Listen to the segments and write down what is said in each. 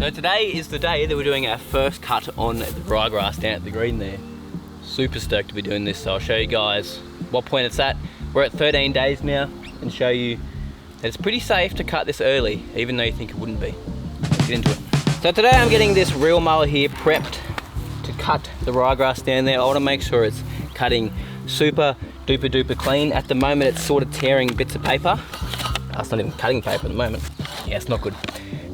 So today is the day that we're doing our first cut on the ryegrass down at the green there. Super stoked to be doing this, so I'll show you guys what point it's at. We're at 13 days now and show you that it's pretty safe to cut this early, even though you think it wouldn't be. Let's get into it. So today I'm getting this reel mower here prepped to cut the ryegrass down there. I want to make sure it's cutting super duper duper clean. At the moment it's sort of tearing bits of paper. It's not even cutting paper at the moment. Yeah, it's not good.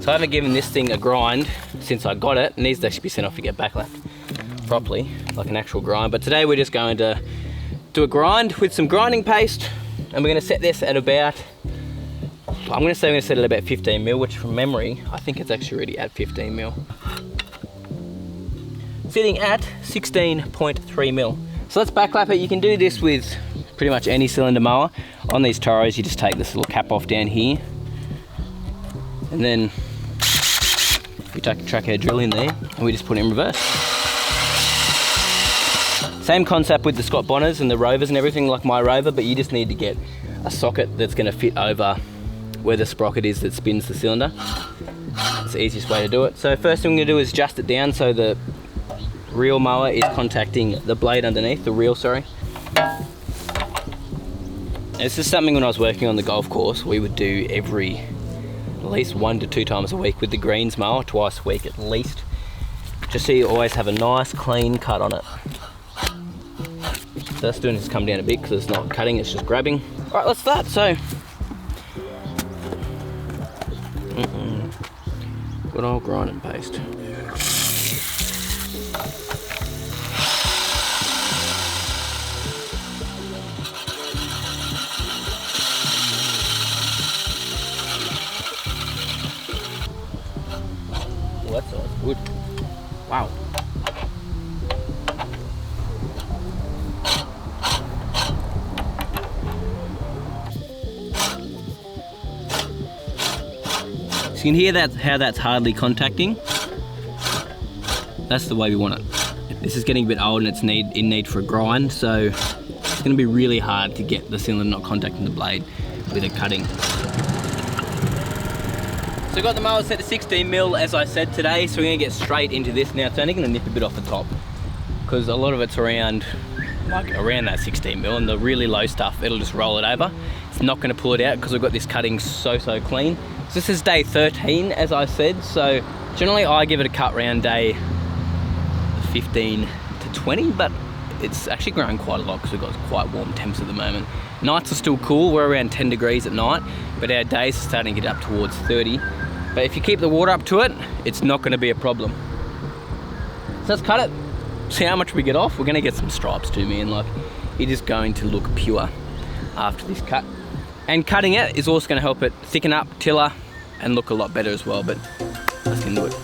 So I haven't given this thing a grind since I got it. It needs to actually be sent off to get backlapped properly, like an actual grind. But today we're just going to do a grind with some grinding paste, and we're going to set this at about, I'm going to say we're going to set it at about 15 mil, which from memory, I think it's actually already at 15 mil. Sitting at 16.3 mil. So let's backlap it. You can do this with pretty much any cylinder mower. On these Toros, you just take this little cap off down here, and then we take a track head drill in there, and we just put it in reverse. Same concept with the Scott Bonners and the Rovers and everything, like my Rover, but you just need to get a socket that's going to fit over where the sprocket is that spins the cylinder. It's the easiest way to do it. So first thing I'm going to do is adjust it down so the reel mower is contacting the blade underneath, the reel, sorry. This is something when I was working on the golf course, we would do every at least 1 to 2 times a week with the greens mower, twice a week at least, just so you always have a nice clean cut on it. So that's doing is come down a bit because it's not cutting, it's just grabbing. All right, let's start. So, good old grind and paste. Oh, that sounds good. Wow. So you can hear that, how that's hardly contacting. That's the way we want it. This is getting a bit old and it's in need for a grind, so it's going to be really hard to get the cylinder not contacting the blade with it cutting. So we've got the mower set to 16 mil as I said today, so we're going to get straight into this now. It's only going to nip a bit off the top because a lot of it's around that 16 mil, and the really low stuff, it'll just roll it over. It's not going to pull it out because we've got this cutting so clean. So this is day 13 as I said, so generally I give it a cut around day 15 to 20, but it's actually growing quite a lot because we've got quite warm temps at the moment. Nights are still cool, we're around 10 degrees at night, but our days are starting to get up towards 30. But if you keep the water up to it, it's not going to be a problem. So let's cut it, see how much we get off. We're going to get some stripes too, man. Like, it is going to look pure after this cut. And cutting it is also going to help it thicken up, tiller, and look a lot better as well. But let's get into it.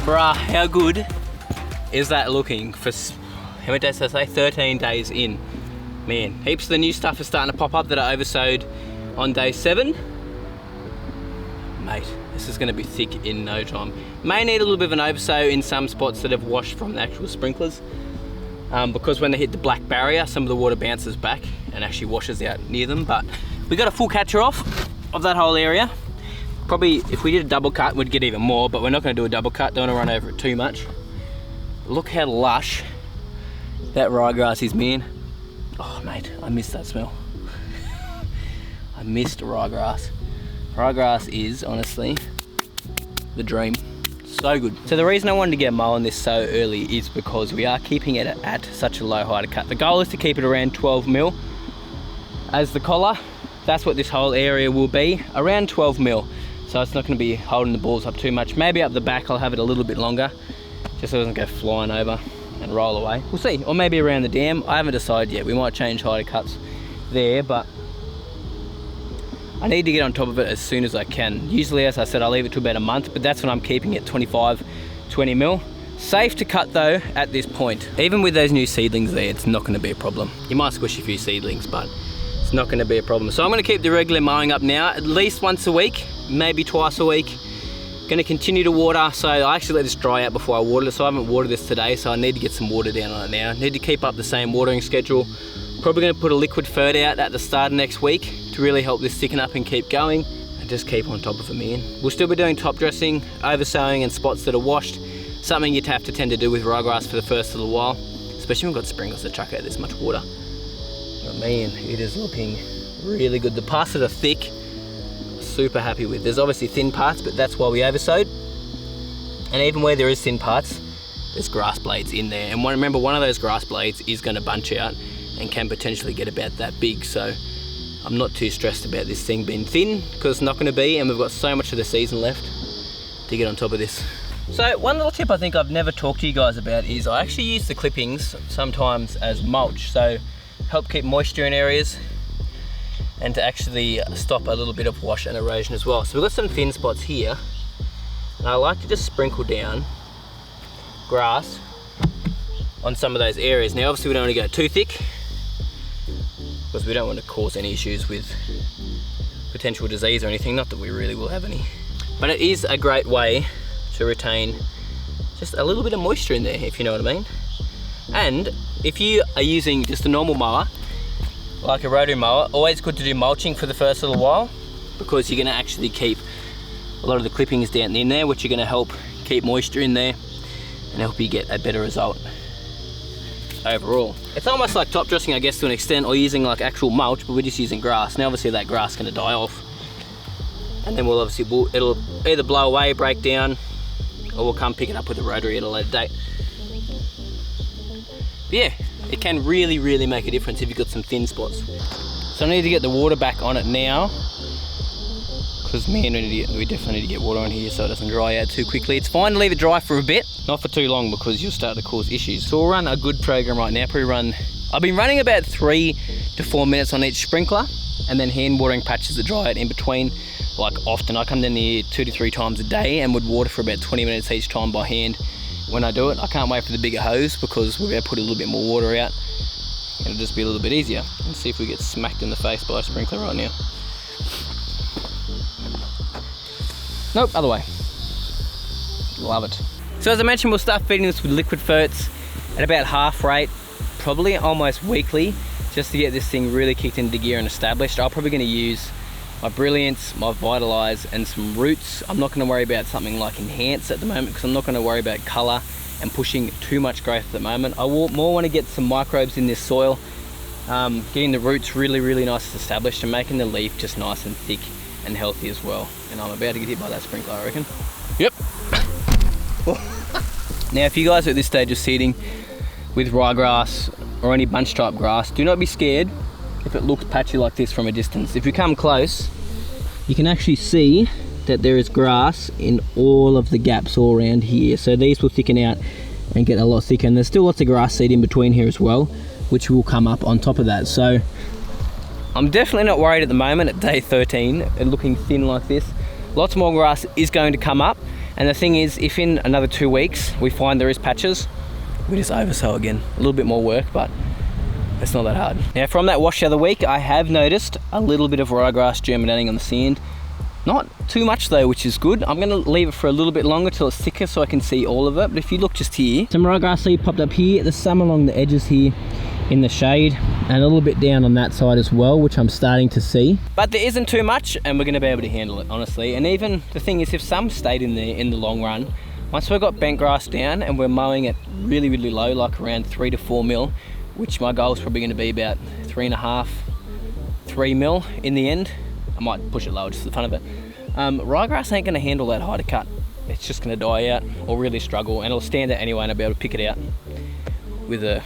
Bruh, how good is that looking for, how many days did I say? 13 days in. Man, heaps of the new stuff is starting to pop up that I oversowed on day 7. Mate, this is going to be thick in no time. May need a little bit of an oversow in some spots that have washed from the actual sprinklers, because when they hit the black barrier, some of the water bounces back and actually washes out near them. But we got a full catcher off of that whole area. Probably if we did a double cut, we'd get even more, but we're not going to do a double cut. Don't want to run over it too much. Look how lush that ryegrass is, man. Oh, mate, I miss that smell. I missed ryegrass. Ryegrass is, honestly, the dream. So good. So the reason I wanted to get a mow on this so early is because we are keeping it at such a low height of cut. The goal is to keep it around 12 mil as the collar, that's what this whole area will be, around 12 mil. So it's not going to be holding the balls up too much. Maybe up the back I'll have it a little bit longer, just so it doesn't go flying over and roll away. We'll see, or maybe around the dam. I haven't decided yet. We might change height cuts there, but I need to get on top of it as soon as I can. Usually, as I said, I'll leave it to about a month, but that's when I'm keeping it 25, 20 mil. Safe to cut though at this point. Even with those new seedlings there, it's not going to be a problem. You might squish a few seedlings, but it's not going to be a problem. So I'm going to keep the regular mowing up now, at least once a week, maybe twice a week. Going to continue to water, so I actually let this dry out before I watered it, so I haven't watered this today, so I need to get some water down on it now. Need to keep up the same watering schedule. Probably going to put a liquid fert out at the start of next week to really help this thicken up and keep going, and just keep on top of it, man. We'll still be doing top dressing, over sowing and spots that are washed. Something you'd have to tend to do with ryegrass for the first little while, especially when we've got sprinklers to chuck out this much water. But man, it is looking really good. The parts that are thick, super happy with. There's obviously thin parts, but that's why we oversowed. And even where there is thin parts, there's grass blades in there. And remember, one of those grass blades is going to bunch out and can potentially get about that big. So I'm not too stressed about this thing being thin, because it's not going to be, and we've got so much of the season left to get on top of this. So one little tip I think I've never talked to you guys about is I actually use the clippings sometimes as mulch, so help keep moisture in areas and to actually stop a little bit of wash and erosion as well. So we've got some thin spots here, and I like to just sprinkle down grass on some of those areas. Now obviously we don't want to go too thick, because we don't want to cause any issues with potential disease or anything, not that we really will have any. But it is a great way to retain just a little bit of moisture in there, if you know what I mean. And if you are using just a normal mower, like a rotary mower, always good to do mulching for the first little while, because you're going to actually keep a lot of the clippings down in there, which are going to help keep moisture in there and help you get a better result overall. It's almost like top dressing, I guess, to an extent, or using like actual mulch, but we're just using grass. Now obviously that grass is going to die off, and then it'll either blow away, break down, or we'll come pick it up with a rotary at a later date. But yeah, it can really, really make a difference if you've got some thin spots. So I need to get the water back on it now, because man, we definitely need to get water on here so it doesn't dry out too quickly. It's fine to leave it dry for a bit, not for too long, because you'll start to cause issues. So we'll run a good program right now. I've been running about 3 to 4 minutes on each sprinkler, and then hand watering patches that dry out in between. Like often, I come down here 2 to 3 times a day and would water for about 20 minutes each time by hand when I do it. I can't wait for the bigger hose, because we're going to put a little bit more water out. It'll just be a little bit easier. Let's see if we get smacked in the face by a sprinkler right now. Nope, other way. Love it. So as I mentioned, we'll start feeding this with liquid ferts at about half rate, probably almost weekly, just to get this thing really kicked into gear and established. I'm probably going to use my Brilliance, my Vitalize, and some roots. I'm not going to worry about something like Enhance at the moment, because I'm not going to worry about colour and pushing too much growth at the moment. I more want to get some microbes in this soil, getting the roots really, really nice and established, and making the leaf just nice and thick and healthy as well. And I'm about to get hit by that sprinkler, I reckon. Yep. Now if you guys are at this stage of seeding with ryegrass or any bunch type grass, do not be scared if it looks patchy like this from a distance. If you come close, you can actually see that there is grass in all of the gaps all around here. So these will thicken out and get a lot thicker, and there's still lots of grass seed in between here as well, which will come up on top of that. So I'm definitely not worried at the moment at day 13 and looking thin like this. Lots more grass is going to come up, and the thing is, if in another 2 weeks we find there is patches, we just oversow again. A little bit more work, but it's not that hard. Now from that wash the other week, I have noticed a little bit of ryegrass germinating on the sand. Not too much though, which is good. I'm gonna leave it for a little bit longer till it's thicker so I can see all of it. But if you look just here, some ryegrass seed popped up here. There's some along the edges here in the shade, and a little bit down on that side as well, which I'm starting to see. But there isn't too much, and we're gonna be able to handle it, honestly. And even the thing is, if some stayed in there in the long run, once we've got bentgrass down and we're mowing it really, really low, like around 3 to 4 mil, which my goal is probably going to be about 3.5, 3 mil in the end. I might push it lower just for the fun of it. Ryegrass ain't going to handle that high to cut. It's just going to die out or really struggle, and it'll stand out anyway, and I'll be able to pick it out with a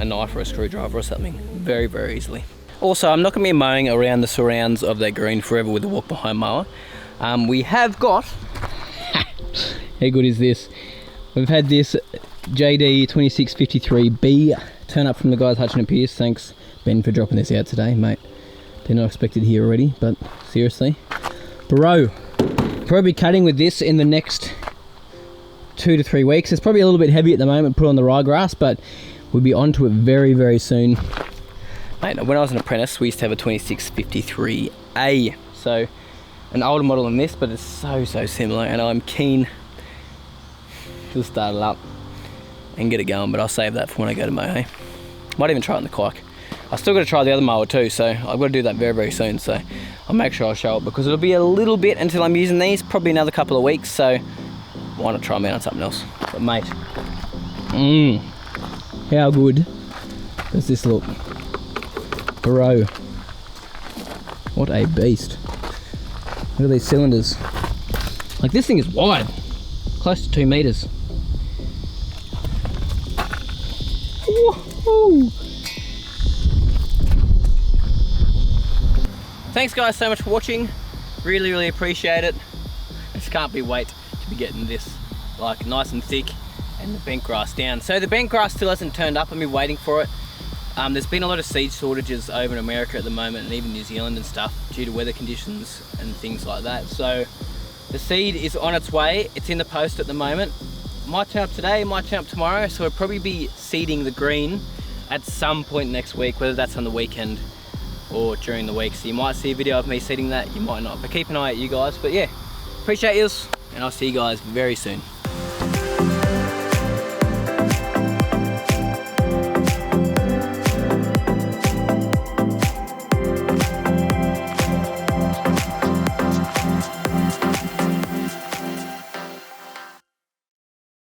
knife or a screwdriver or something very, very easily. Also, I'm not going to be mowing around the surrounds of that green forever with the walk behind mower. We have got, how good is this? We've had this JD 2653B turn up from the guys Hutchin and Pierce. Thanks, Ben, for dropping this out today, mate. They're not expected here already, but seriously. Bro, probably cutting with this in the next 2 to 3 weeks. It's probably a little bit heavy at the moment, put on the ryegrass, but we'll be onto it very, very soon. Mate, when I was an apprentice, we used to have a 2653A. So, an older model than this, but it's so similar, and I'm keen to start it up and get it going, but I'll save that for when I go to mow, hey? Might even try it in the Kikuyu. I still got to try the other mower too, so I've got to do that very, very soon, so I'll make sure I'll show it, because it'll be a little bit until I'm using these, probably another couple of weeks, so why not try them out on something else? But mate, how good does this look? Bro, what a beast. Look at these cylinders. Like, this thing is wide, close to 2 meters. Woohoo! Thanks guys so much for watching. Really appreciate it. I just can't wait to be getting this like nice and thick and the bentgrass down. So the bentgrass still hasn't turned up. I've been waiting for it. There's been a lot of seed shortages over in America at the moment, and even New Zealand and stuff, due to weather conditions and things like that. So the seed is on its way. It's in the post at the moment. Might turn up today, might turn up tomorrow. So we'll probably be seeding the green at some point next week, whether that's on the weekend or during the week. So you might see a video of me seeding that, you might not. But keep an eye out, you guys. But yeah, appreciate yous, and I'll see you guys very soon.